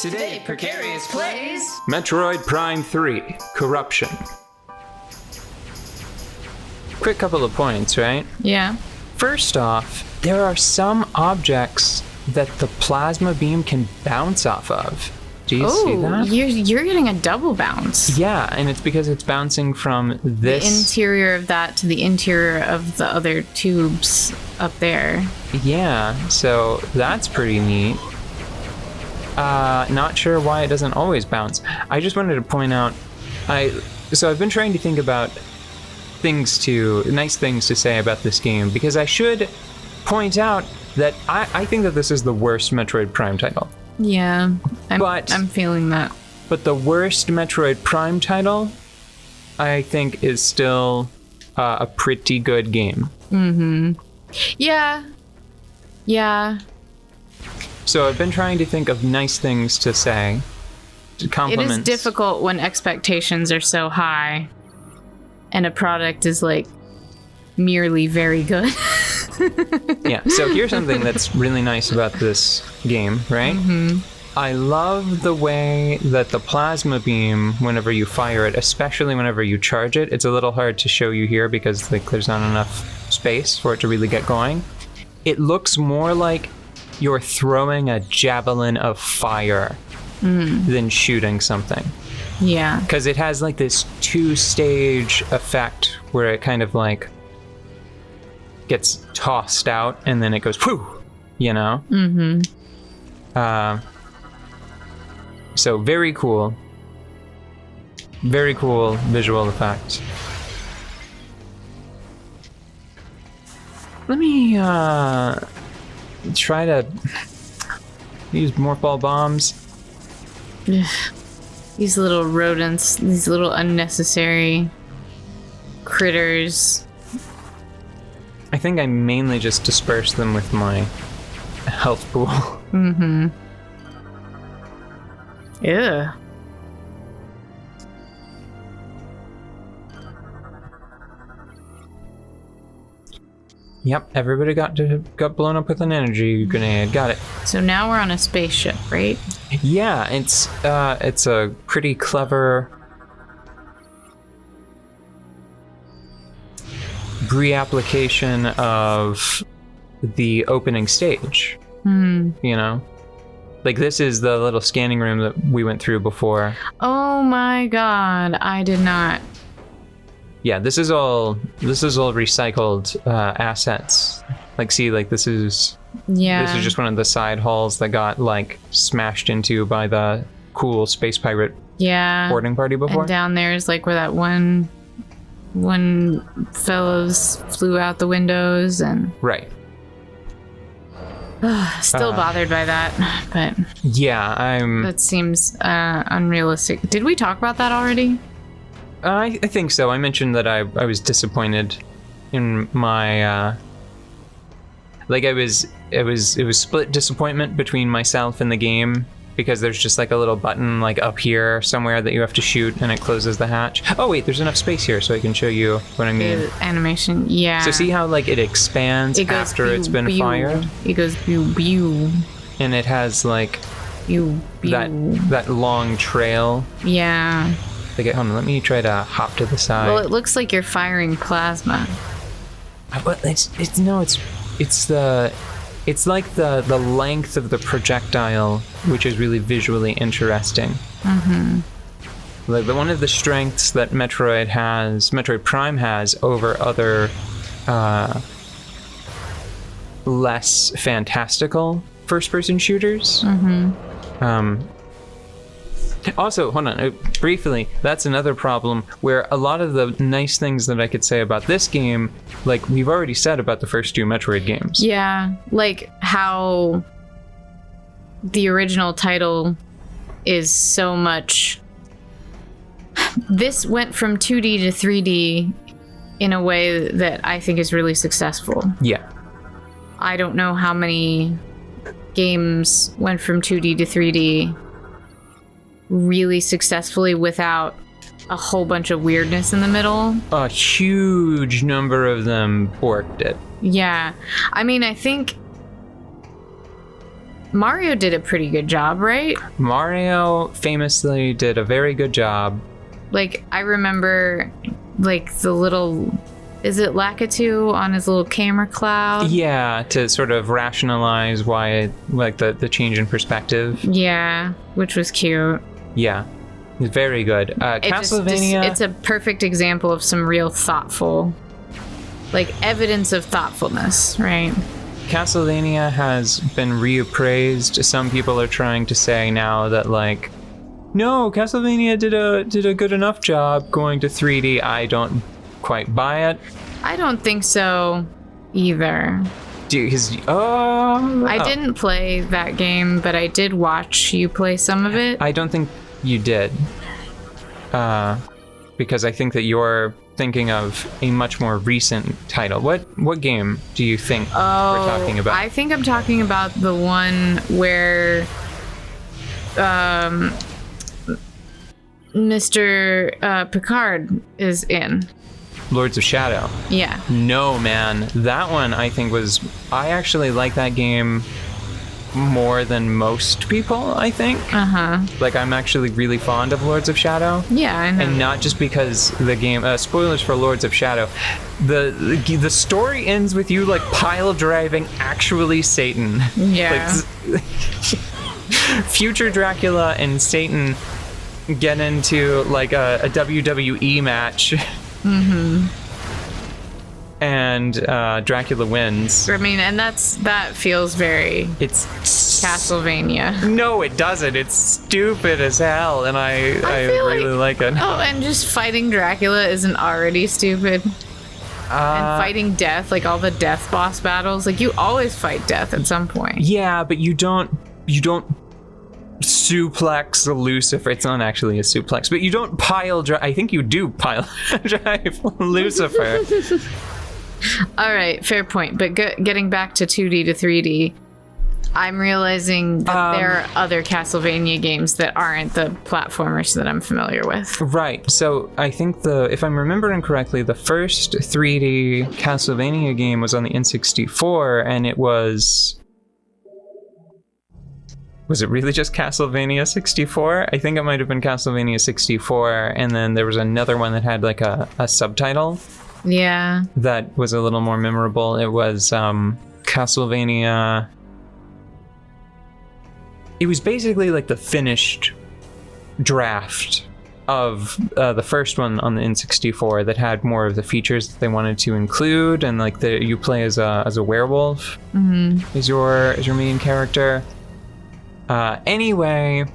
Today, Precarious plays Metroid Prime 3, Corruption. Quick couple of points, right? Yeah. First off, there are some objects that the plasma beam can bounce off of. Do you see that? You're getting a double bounce. Yeah, and it's because it's bouncing from this... The interior of that to the interior of the other tubes up there. Yeah, so that's pretty neat. Not sure why it doesn't always bounce. I just wanted to point out, so I've been trying to think about nice things to say about this game, because I should point out that I think that this is the worst Metroid Prime title. Yeah, I'm feeling that. But the worst Metroid Prime title, I think, is still a pretty good game. Mm-hmm. Yeah. Yeah. So I've been trying to think of nice things to say. Compliments. It is difficult when expectations are so high and a product is like merely very good. Yeah, so here's something that's really nice about this game, right? Mm-hmm. I love the way that the plasma beam, whenever you fire it, especially whenever you charge it, it's a little hard to show you here because there's not enough space for it to really get going. It looks more like you're throwing a javelin of fire than shooting something. Yeah. Because it has like this two-stage effect where it kind of like gets tossed out and then it goes whoo, you know? Mm-hmm. So very cool. Very cool visual effect. Let me try to use morph ball bombs. These little rodents, these little unnecessary critters. I think I mainly just disperse them with my health pool. Mm-hmm. Ew. Yep, everybody got blown up with an energy grenade. Got it. So now we're on a spaceship, right? Yeah, it's a pretty clever reapplication of the opening stage. You know? Like, this is the little scanning room that we went through before. Oh my god, I did not. Yeah, this is all recycled assets. Like, see, like this is just one of the side halls that got like smashed into by the cool space pirate boarding party before. And down there is like where that one fellows flew out the windows and right. Still bothered by that, but yeah, that seems unrealistic. Did we talk about that already? I think so. I mentioned that I was disappointed in my it was split disappointment between myself and the game, because there's just like a little button like up here somewhere that you have to shoot and it closes the hatch. Oh wait, there's enough space here so I can show you what I mean. The animation, yeah. So see how like it expands after it's been fired? It goes pew pew. And it has like pew, pew. that long trail. Yeah. Like, hold on, let me try to hop to the side. Well, it looks like you're firing plasma. Well, it's like the length of the projectile, which is really visually interesting. Mm-hmm. Like, one of the strengths that Metroid Prime has over other less fantastical first-person shooters. Mm-hmm. Also, hold on, briefly, that's another problem where a lot of the nice things that I could say about this game, like we've already said about the first two Metroid games. Yeah, like how the original title is so much... This went from 2D to 3D in a way that I think is really successful. Yeah. I don't know how many games went from 2D to 3D really successfully without a whole bunch of weirdness in the middle. A huge number of them worked it. Yeah. I mean, I think Mario did a pretty good job, right? Mario famously did a very good job. Like, I remember, like, the little... Is it Lakitu on his little camera cloud? Yeah, to sort of rationalize why, like, the change in perspective. Yeah, which was cute. Yeah, it's very good. Castlevania... It's a perfect example of some real thoughtful... Like, evidence of thoughtfulness, right? Castlevania has been reappraised. Some people are trying to say now that, like, no, Castlevania did a good enough job going to 3D. I don't quite buy it. I don't think so either. I didn't play that game, but I did watch you play some of it. I don't think you did. Because I think that you're thinking of a much more recent title. What game do you think we're talking about? I think I'm talking about the one where Mr. Picard is in. Lords of Shadow. Yeah. No, man. That one I think I actually like that game more than most people, I think. Like, I'm actually really fond of Lords of Shadow. Yeah, I know. And not just because the game, spoilers for Lords of Shadow, the story ends with you, like, pile driving actually Satan. Yeah. Like, future Dracula and Satan get into, like, a WWE match. And Dracula wins. I mean, and that feels very... It's Castlevania. No, it doesn't. It's stupid as hell, and I really like it. Oh, and just fighting Dracula isn't already stupid. And fighting death, like all the death boss battles, like you always fight death at some point. Yeah, but you don't suplex Lucifer. It's not actually a suplex, but you don't pile drive. I think you do pile drive Lucifer. All right, fair point. But getting back to 2D to 3D, I'm realizing that there are other Castlevania games that aren't the platformers that I'm familiar with. Right. So I think if I'm remembering correctly, the first 3D Castlevania game was on the N64, and it was... Was it really just Castlevania 64? I think it might have been Castlevania 64, and then there was another one that had like a subtitle. Yeah. That was a little more memorable. It was Castlevania... It was basically like the finished draft of the first one on the N64 that had more of the features that they wanted to include, and like you play as a werewolf is your main character. Anyway,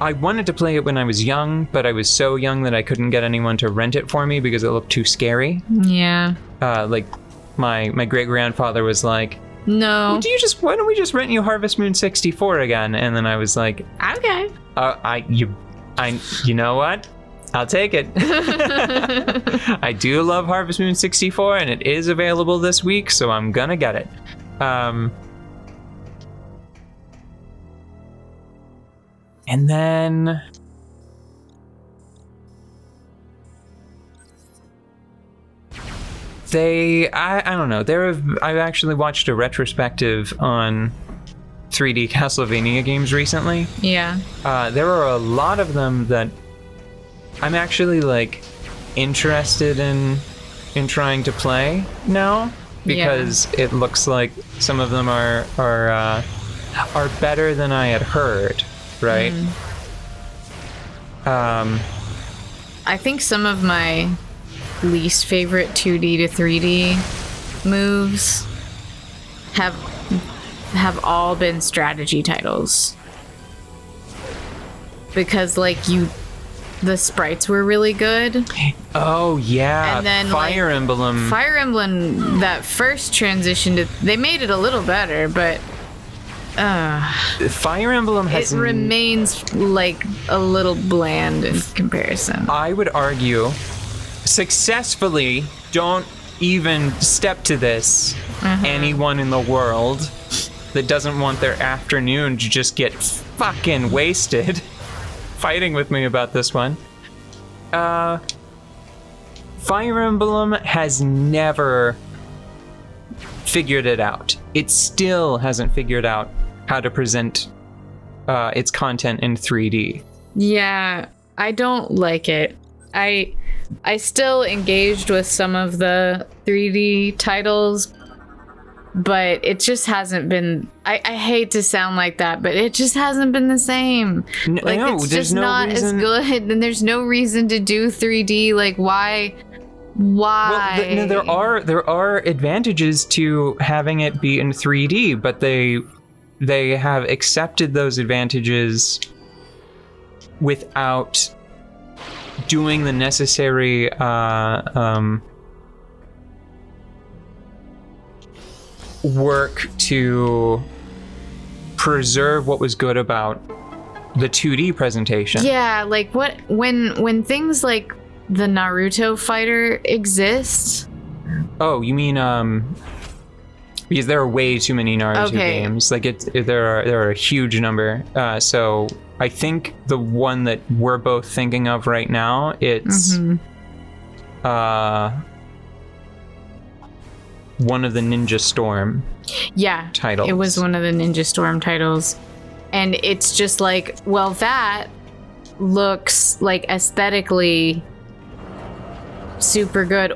I wanted to play it when I was young, but I was so young that I couldn't get anyone to rent it for me because it looked too scary. Yeah. Like my great grandfather was like, no. Why don't we just rent you Harvest Moon 64 again? And then I was like, okay. You know what? I'll take it. I do love Harvest Moon 64, and it is available this week, so I'm gonna get it. And then I don't know. I've actually watched a retrospective on 3D Castlevania games recently. Yeah. There are a lot of them that I'm actually like interested in trying to play now, because it looks like some of them are better than I had heard. Right. I think some of my least favorite 2D to 3D moves have all been strategy titles, because like the sprites were really good. Oh yeah. And then Fire Emblem, that first transition they made it a little better, but Fire Emblem remains like a little bland in comparison. I would argue successfully, don't even step to this, anyone in the world that doesn't want their afternoon to just get fucking wasted fighting with me about this one. Fire Emblem has never figured it out. it still hasn't figured out how to present its content in 3D. Yeah, I don't like it. I still engaged with some of the 3D titles, but it just hasn't been. I hate to sound like that, but it just hasn't been the same. Like, no, it's there's just no not reason... as good, and there's no reason to do 3D. Like, why? Why? Well, no, there are advantages to having it be in 3D, but they have accepted those advantages without doing the necessary work to preserve what was good about the 2D presentation. Yeah, like when things like the Naruto fighter exists. Oh, you mean because there are way too many Naruto games. Like there are a huge number. So I think the one that we're both thinking of right now, it's one of the Ninja Storm titles. It was one of the Ninja Storm titles. And it's just like, well, that looks like aesthetically super good.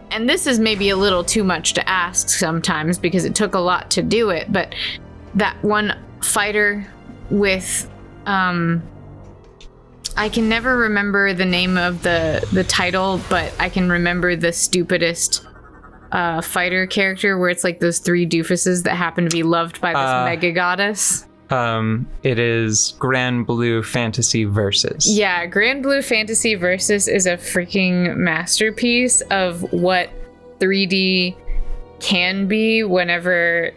And this is maybe a little too much to ask sometimes because it took a lot to do it, but that one fighter with I can never remember the name of the title, but I can remember the stupidest fighter character where it's like those three doofuses that happen to be loved by this mega goddess. It is Grand Blue Fantasy Versus. Yeah, Grand Blue Fantasy Versus is a freaking masterpiece of what 3D can be whenever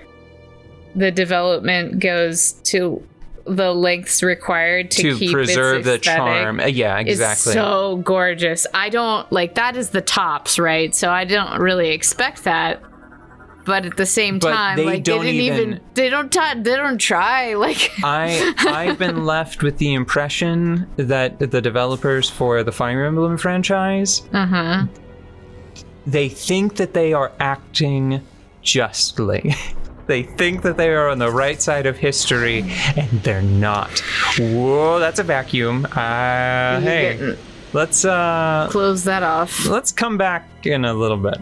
the development goes to the lengths required to keep preserve its the charm. Yeah, exactly. It's so gorgeous. I don't like that is the tops, right? So I don't really expect that. But at the same time, like they don't try. Like I've been left with the impression that the developers for the Fire Emblem franchise, they think that they are acting justly. They think that they are on the right side of history, and they're not. Whoa, that's a vacuum. Hey, let's close that off. Let's come back in a little bit.